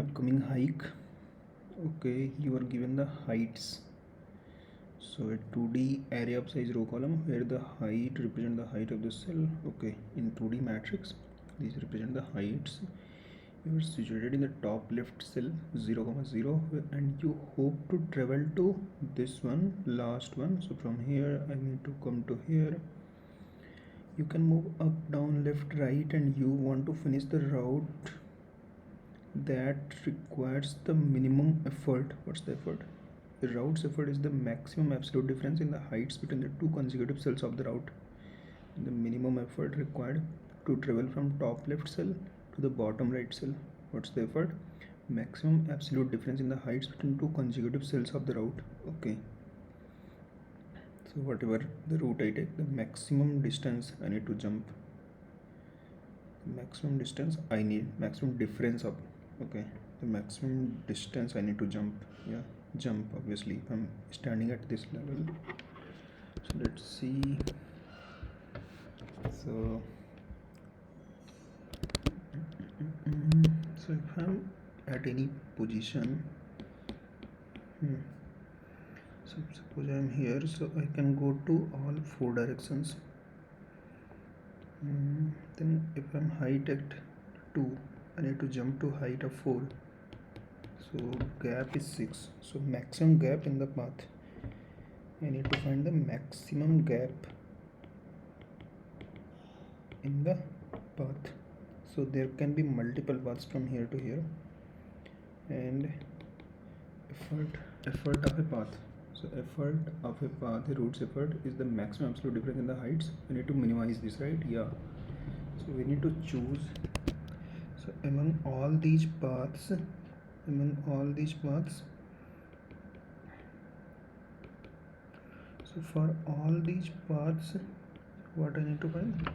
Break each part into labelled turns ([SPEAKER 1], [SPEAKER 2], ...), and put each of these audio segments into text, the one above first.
[SPEAKER 1] upcoming hike. Okay, you are given the heights. So a 2D array of size row column where the height represent the height of the cell. Okay, in 2D matrix, these represent the heights. You are situated in the top left cell 0, 0, and you hope to travel to this one, last one. So from here I need to come to here. You can move up, down, left, right, and you want to finish the route that requires the minimum effort. What's the effort? The route's effort is the maximum absolute difference in the heights between the two consecutive cells of the route. The minimum effort required to travel from top left cell to the bottom right cell. What's the effort? Maximum absolute difference in the heights between two consecutive cells of the route. Okay. So whatever the route I take, the maximum distance I need to jump. Maximum distance I need, maximum difference of, okay, the maximum distance I need to jump. Yeah, jump obviously if I'm standing at this level. So let's see. So if I'm at any position, so suppose I'm here, so I can go to all 4 directions. Then if I'm height at 2, I need to jump to height of 4. So gap is 6. So maximum gap in the path. I need to find the maximum gap in the path. So there can be multiple paths from here to here, and effort of a path. So effort of a path, the route's effort is the maximum absolute difference in the heights. We need to minimize this, right? Yeah. So we need to choose. So among all these paths, so for all these paths, what I need to find?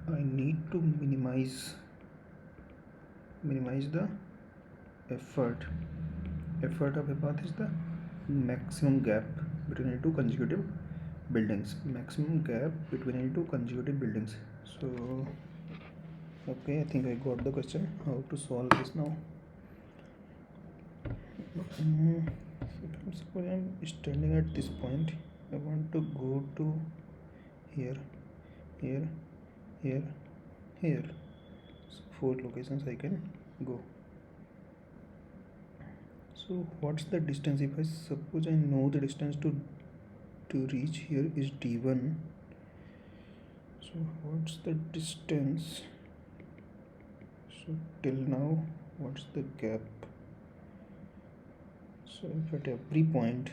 [SPEAKER 1] I need to minimize the effort. Effort of a path is the maximum gap between any two consecutive buildings. Maximum gap between any two consecutive buildings. So okay, I think I got the question. How to solve this now? Suppose I'm standing at this point. I want to go to here. So 4 locations I can go. So what's the distance? If I suppose I know the distance to reach here is d1. So what's the distance? So till now, what's the gap? So if at every point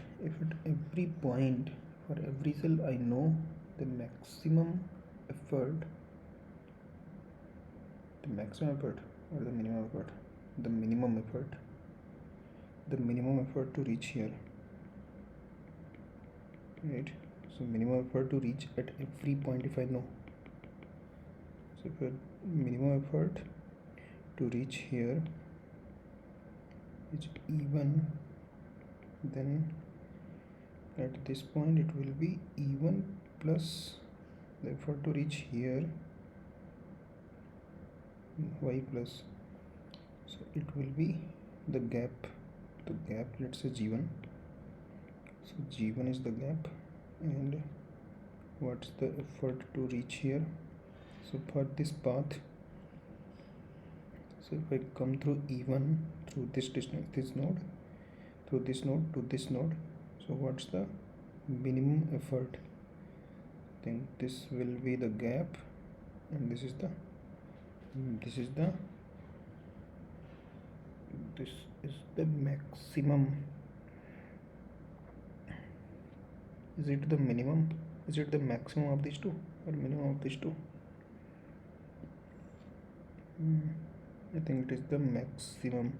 [SPEAKER 1] for every cell I know the maximum effort, or the minimum effort, the minimum effort to reach here, right? So minimum effort to reach at every point if I know. So if minimum effort to reach here is E1, then at this point it will be E1 plus the effort to reach here, Y plus. So it will be the gap, let's say G1. So G1 is the gap, and what's the effort to reach here? So for this path, so if I come through E1 through this distance, this node, through this node to this node, so what's the minimum effort? I think this will be the gap, and this is the maximum. Is it the minimum? Is it the maximum of these two or minimum of these two? I think it is the maximum.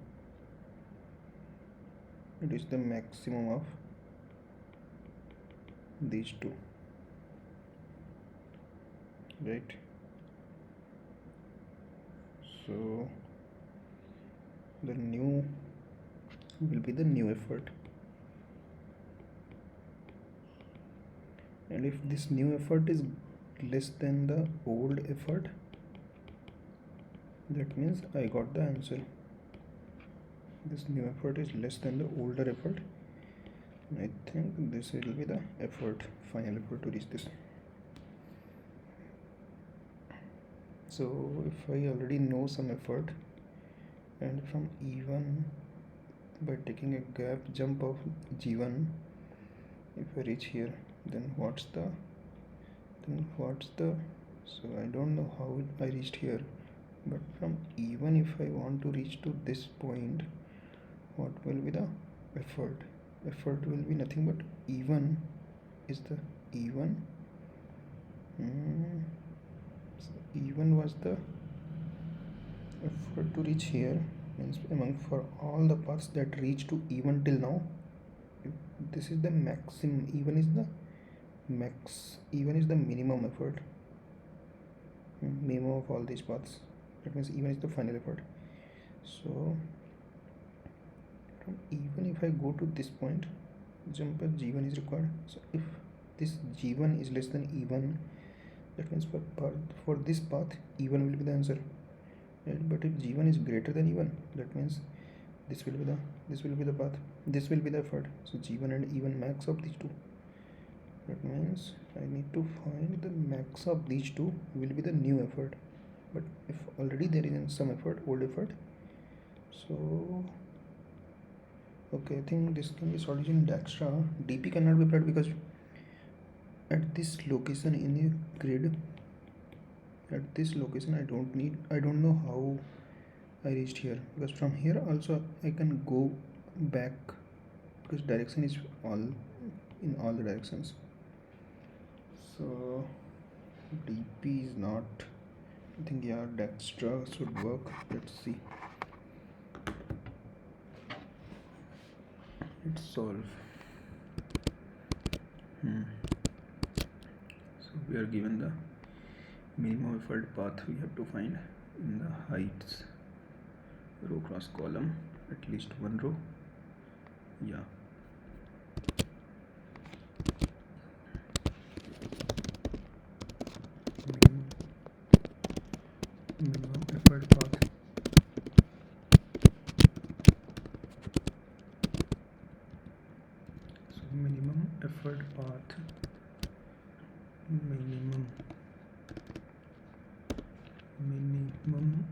[SPEAKER 1] It is the maximum of these two, right? So the new will be the new effort, and if this new effort is less than the old effort, that means I got the answer. this new effort is less than the older effort. I think this will be the effort, final effort to reach this. So if I already know some effort, and from E1 by taking a gap jump of G1, if I reach here, then what's the so I don't know how I reached here, but from E1 if I want to reach to this point, what will be the effort will be nothing but E1 is the E1 so E1 was the effort to reach here, means among for all the paths that reach to E1 till now, this is the maximum. E1 is the max, E1 is the minimum effort, minimum of all these paths. That means E1 is the final effort. So from E1 if I go to this point, jump at G1 is required. So if this G1 is less than E1, that means for this path E1 will be the answer, right? But if G1 is greater than E1, that means this will be the path, this will be the effort. So G1 and E1 max of these two, that means I need to find the max of these two will be the new effort. But if already there is some effort, old effort, so okay, I think this can be solved in Dijkstra. DP cannot be applied because at this location in the grid, at this location I don't know how I reached here, because from here also I can go back because direction is all in all the directions. So DP is not, I think yeah, Dijkstra should work. Let's see. Let's solve. So we are given the minimum effort path we have to find in the heights row cross column, at least one row. Yeah. Minimum effort path. So minimum effort path. Minimum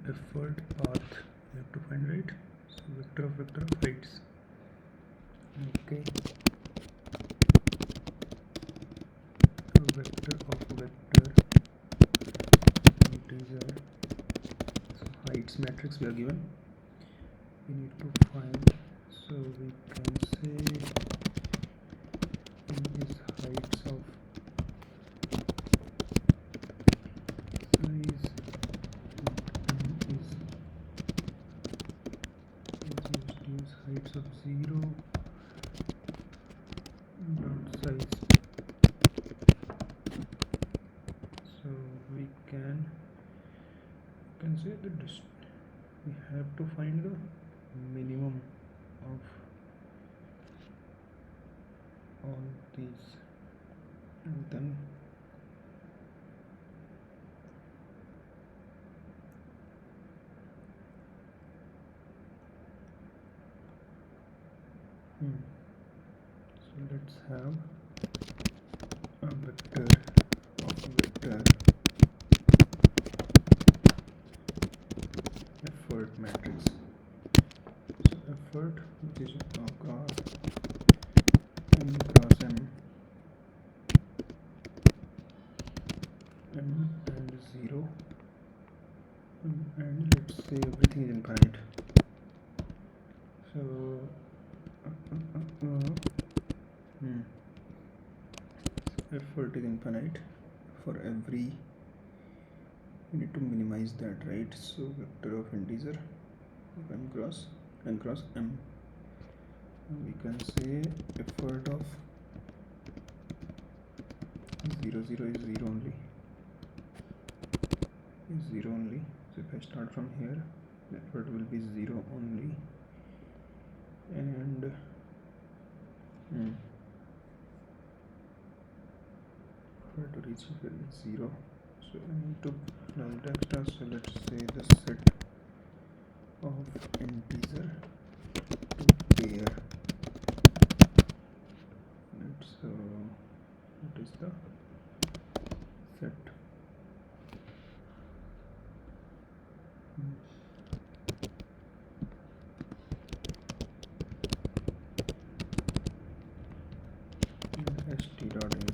[SPEAKER 1] effort path we have to find, right? So vector of heights. Okay. So vector of integer. So heights matrix we are given. We need to find. So we can say in this heights of size is heights of 0 dot size. So we can say that we have to find the minimum of all these, and then so let's have a vector of effort matrix. So effort, which is across m cross m and 0, and let's say everything is infinite. So effort is infinite for every, we need to minimize that, right? So vector of integer of n cross m, we can say effort of 0 0 is 0 only, so if I start from here, the effort will be 0 only, and for to reach 0, so I need to plus Dijkstra. So let's say the set of integer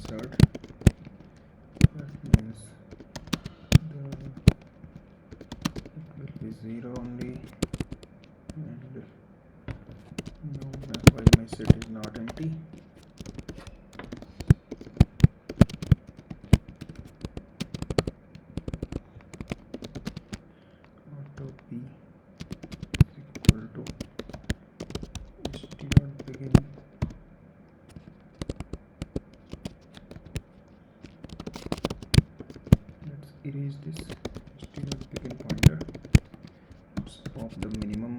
[SPEAKER 1] insert, that means it will be 0 only, and now while my set is not empty, auto p is equal to st.begin. Let's erase this st.begin pointer. Let's pop the minimum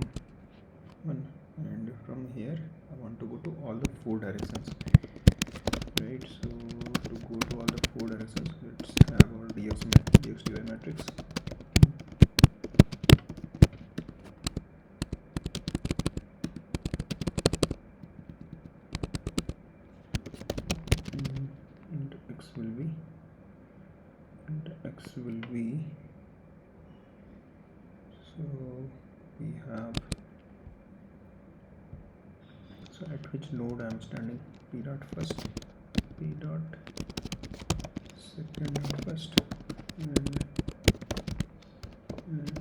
[SPEAKER 1] one, and from here I want to go to all the 4 directions, right? So to go to all the 4 directions, let's have our Dijkstra matrix. And x will be, so we have, so at which node I am standing, p dot first, p dot second first, and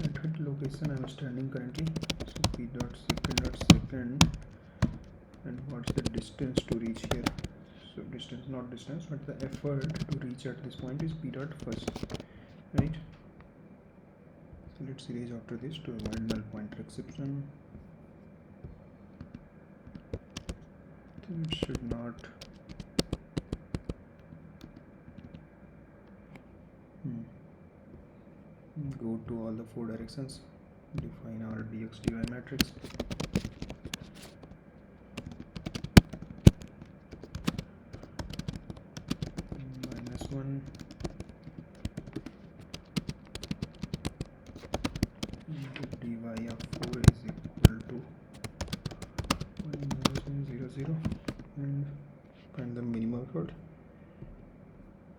[SPEAKER 1] at which location I am standing currently, so p dot second, and what's the distance to reach here. So distance, not distance, but the effort to reach at this point is p dot first, right? So let's erase after this to avoid null pointer exception. It should not go to all the 4 directions. Define our Dijkstra matrix. -1 into dy of 4 is equal to 1 0 0, and find the minimum effort,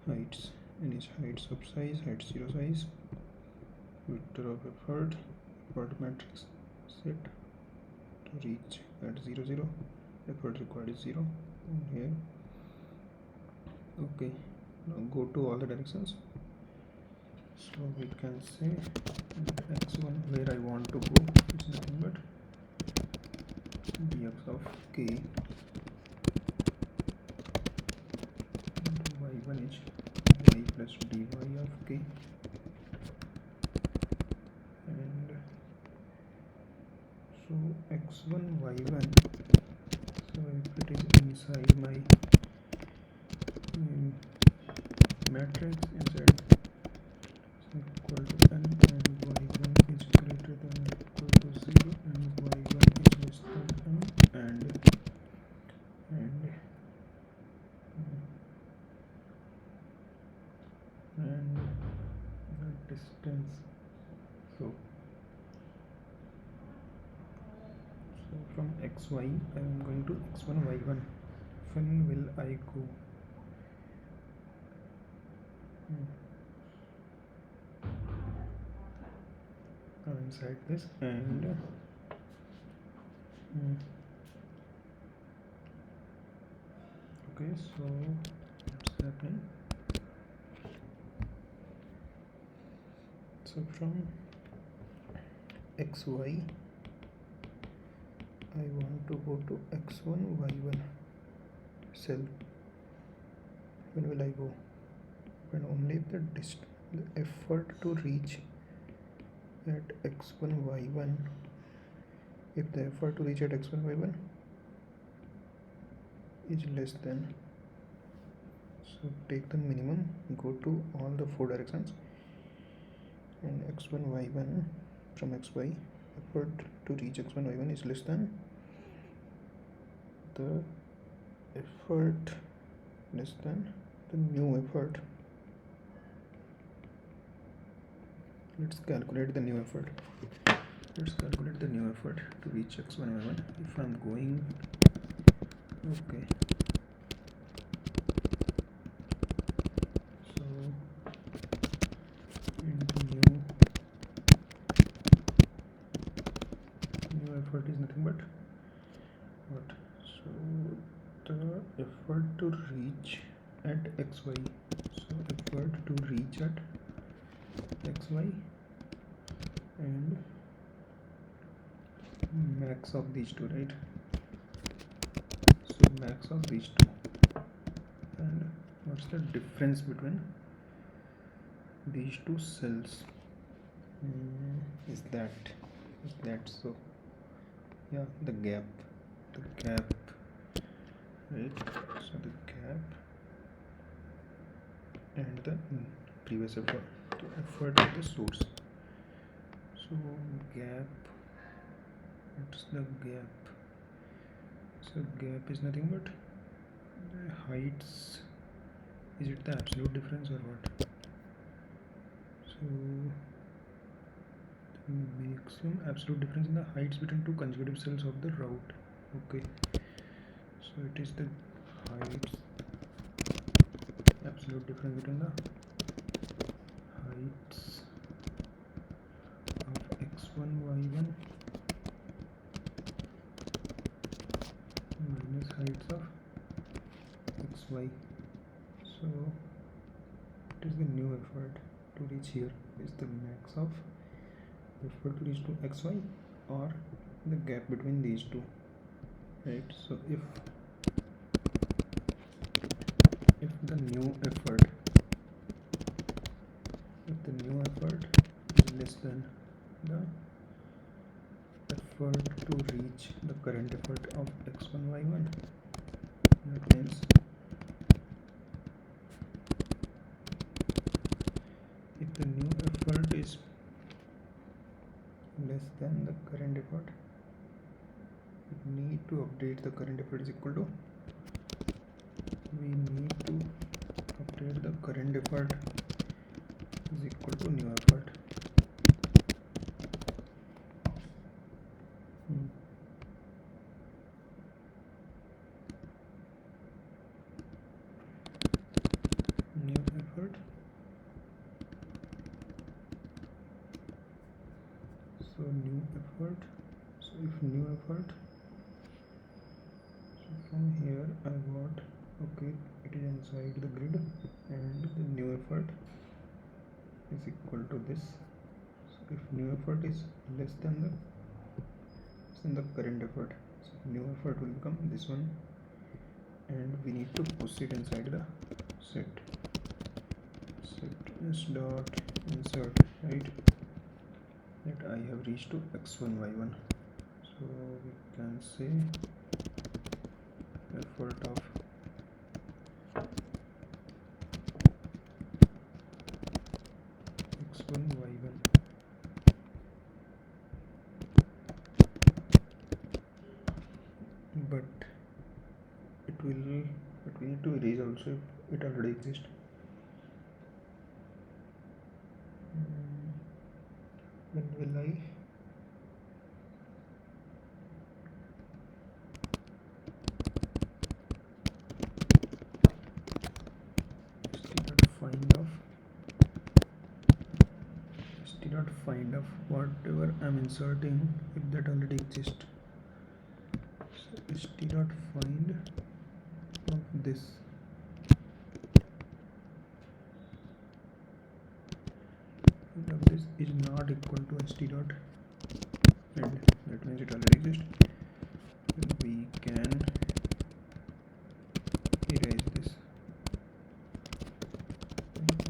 [SPEAKER 1] heights, init height sub size, height 0 size, vector of effort matrix set to reach at 0 0, effort required is 0 here. Okay, now go to all the directions. So we can say x1 where I want to go is nothing but dx of k into y1 is y plus dy of k, and so x1 y1, so if it is inside my matrix, inside equal to n, and y1 is greater than or equal to 0, and y1 is less than n, and the distance. So from xy I am going to x1 y1. When will I go? Inside this, and okay, so what's happening? So from xy I want to go to x1 y1 cell. When will I go? When only if the effort to reach at x1 y1, if the effort to reach at x1 y1 is less than, so take the minimum, go to all the 4 directions, and x1 y1 from xy, effort to reach x1 y1 is less than the effort, less than the new effort. Let's calculate the new effort. Let's calculate the new effort to reach x1 y1. If I'm going, okay, so into new effort is nothing but what? So the effort to reach at xy, so effort to reach at xy and max of these two, right? So max of these two, and what's the difference between these two cells? Is that so? Yeah, the gap, right? So the gap and the previous effort, the effort of the source. So gap, what's the gap? So gap is nothing but the heights. Is it the absolute difference or what? So the maximum absolute difference in the heights between two consecutive cells of the route. Okay, so it is the heights, absolute difference between the heights of x1 y1 minus heights of xy. So it is the new effort to reach here is the max of effort to reach to xy or the gap between these two, right? So if the new effort is less than the effort to reach the current effort of x1 y1, that means if the new effort is less than the current effort, we need to update the current effort is equal to, we need to update the current effort is equal to new effort. New effort, so new effort, so if new effort, so from here I got, okay, it is inside the grid and the new effort is equal to this. So if new effort is less than the current effort, so new effort will become this one, and we need to push it inside the set s dot insert, right? That I have reached to x1 y1, so we can say effort of x1 y1, but we need to erase also if it already exists. When will I find of whatever I'm inserting if that already exists. So st dot find of this, and of this is not equal to st dot end, that means it already exists. We can erase this,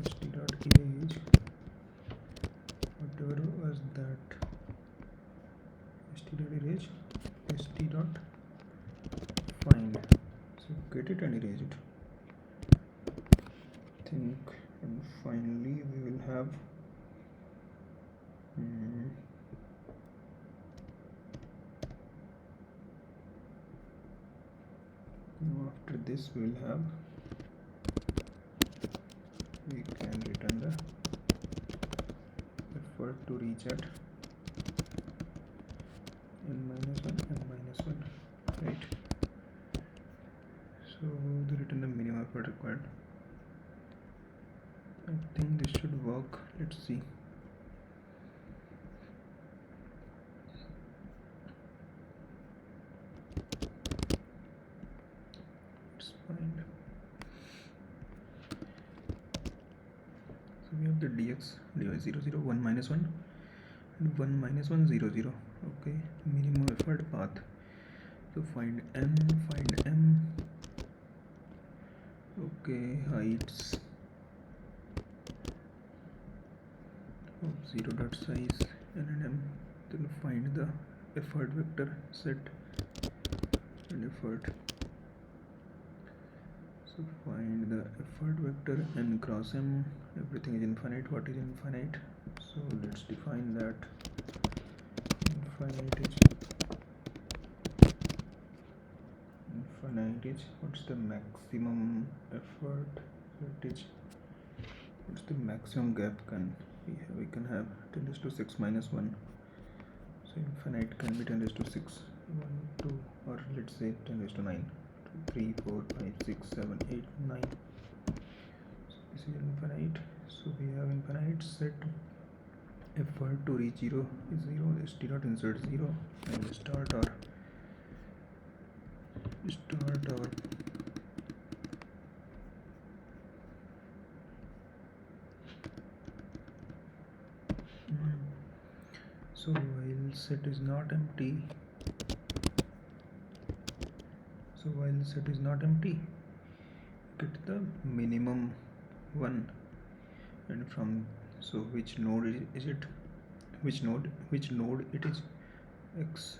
[SPEAKER 1] st dot erase whatever was that, st dot erase st dot find, so get it and erase it, I think. And finally we will have now after this we will have, we can return the effort to reach at n-1 right? So the return the minimum effort required. I think this should work. Let's see. Let's find of the dx dy 0 0 1 minus 1 and 1 minus 1 0 0. Okay, minimum effort path. So find m. Okay, heights of 0 dot size and m. Then find the effort vector set and effort. So find the effort vector n cross m. Everything is infinite. What is infinite? So let's define that. Infinite is what's the maximum effort? What's the maximum gap we can have 10 raised to 6 minus 1. So infinite can be 10 raised to 6, 1, 2, or let's say 10 raised to 9, 2, 3, 4, 5, 6, 7, 8, 9. So this is infinite. So we have infinite set effort to reach 0 is 0. St dot insert 0 and start our so while set is not empty, get the minimum 1, and from so which node is it, which node it is, x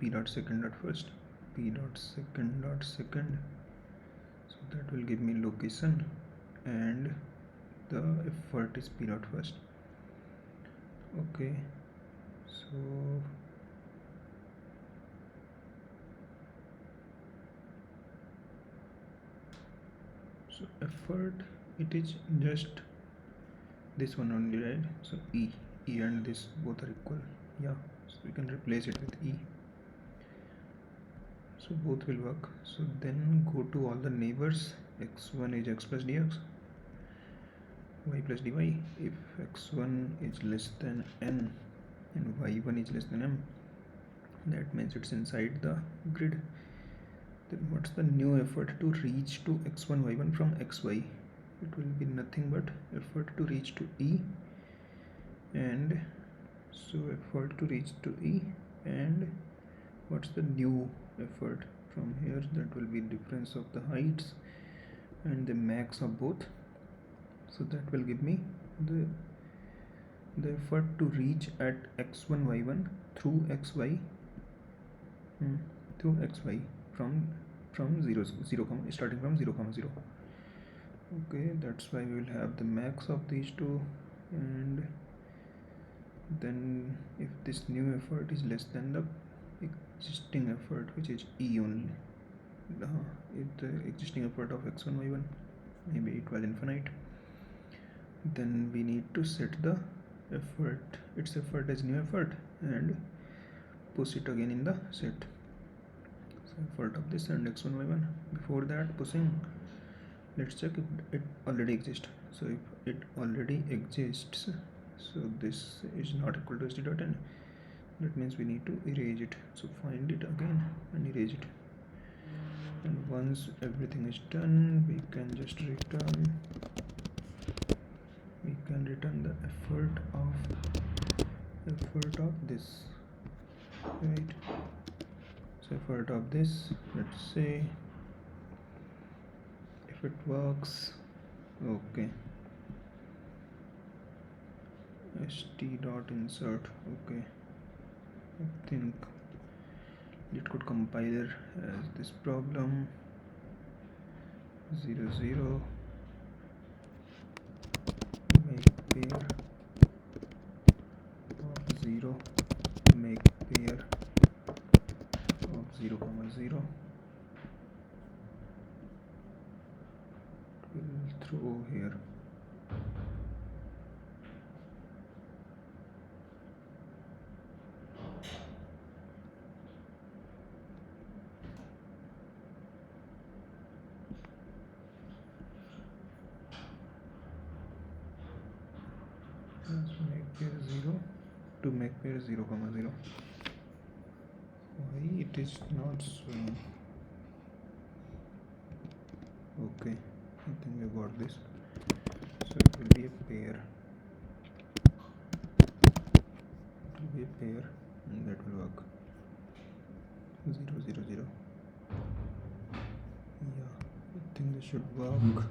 [SPEAKER 1] p dot second dot first, p dot second dot second. So that will give me location, and the effort is p dot first. Okay, so effort, it is just this one only, right? So e and this both are equal. Yeah, so we can replace it with e, so both will work. So then go to all the neighbors. X1 is x plus dx, y plus dy. If x1 is less than n and y1 is less than m, that means it's inside the grid. Then what's the new effort to reach to x1 y1 from xy? It will be nothing but effort to reach to e, and so effort to reach to e, and what's the new effort from here? That will be difference of the heights and the max of both. So that will give me the effort to reach at x1 y1 through xy from 0 starting from 0, 0. Okay, that's why we will have the max of these two, and then if this new effort is less than the existing effort, which is e only, if the existing effort of x1 y1, maybe it was infinite, then we need to set the its effort as new effort and push it again in the set. So effort of this and x1 y1. Before that pushing, let's check if it already exists. So if it already exists, so this is not equal to st dot n, that means we need to erase it. So find it again and erase it, and once everything is done, we can just return the effort of this, right? So effort of this, let's say if it works. Okay, st dot insert. Okay, I think leetcode compiler has this problem. 0 0 make pair of 0, make pair of 0, 0. We'll throw here. Let's make pair 0 to make pair 0, 0. Why it is not showing? Okay, I think I got this. So it will be a pair. a pair and that will work. 0 0 0. Yeah, I think this should work.